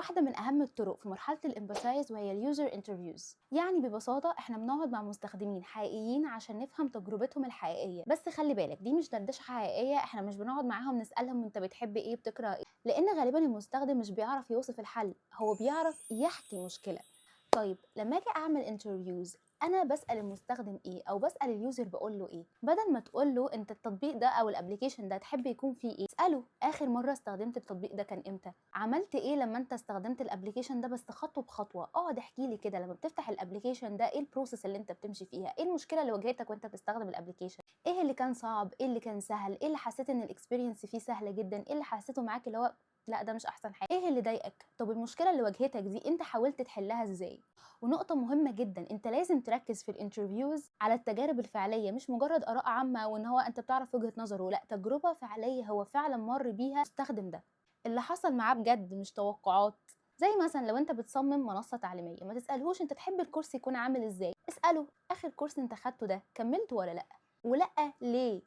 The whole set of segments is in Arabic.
واحدة من أهم الطرق في مرحلة الإمباثايز وهي اليوزر انترفيوز. يعني ببساطة احنا بنقعد مع مستخدمين حقيقيين عشان نفهم تجربتهم الحقيقية. بس خلي بالك دي مش دردشة حقيقية، احنا مش بنقعد معاهم نسألهم انت بتحب ايه بتقرأ ايه، لأن غالبا المستخدم مش بيعرف يوصف الحل، هو بيعرف يحكي مشكلة. طيب لما اجي اعمل انترفيوز انا بسال المستخدم ايه او بسال اليوزر بقول له ايه؟ بدل ما تقول له انت التطبيق ده او الابلكيشن ده تحب يكون فيه ايه، اساله اخر مره استخدمت التطبيق ده كان امتى، عملت ايه لما انت استخدمت الابلكيشن ده، بس خطوه بخطوه. اقعد احكي لي كده لما بتفتح الابلكيشن ده ايه البروسيس اللي انت بتمشي فيها، ايه المشكله اللي واجهتك وانت بتستخدم الابلكيشن، ايه اللي كان صعب، ايه اللي كان سهل، ايه اللي حسيت ان الاكسبيرينس فيه سهله جدا، ايه اللي حسيته معاك اللي هو لا ده مش احسن حاجه، ايه اللي ضايقك، طب المشكله اللي واجهتك دي انت حاولت تحلها ازاي. ونقطة مهمة جدا، انت لازم تركز في الانترفيوز على التجارب الفعلية، مش مجرد آراء عامة وان هو انت بتعرف وجهة نظره، لا تجربة فعلية هو فعلا مر بيها المستخدم ده، اللي حصل معاه بجد مش توقعات. زي مثلا لو انت بتصمم منصة تعليمية ما تسألهوش انت تحب الكورس يكون عامل ازاي، اسأله اخر كورس انت خدته ده كملته ولا لا، ولا ليه،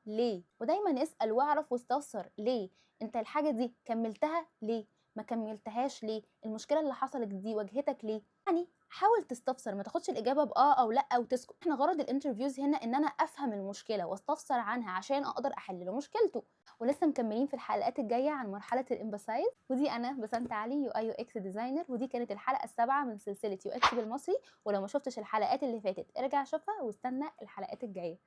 ليه. ودايما اسأل واعرف واستفسر ليه انت الحاجة دي كملتها، ليه ما كملتهاش، ليه المشكلة اللي حصلت دي واجهتك ليه. يعني حاول تستفسر، ما تاخدش الاجابه او لا وتسكت. احنا غرض الانترفيوز هنا ان انا افهم المشكله واستفسر عنها عشان اقدر احل له مشكلته. ولسه مكملين في الحلقات الجايه عن مرحله الامباثايز، ودي انا بسنت علي يو اي يو اكس ديزاينر، ودي كانت الحلقه السابعه من سلسله يو اكس بالمصري. ولو ما شفتش الحلقات اللي فاتت ارجع شوفها واستنى الحلقات الجايه.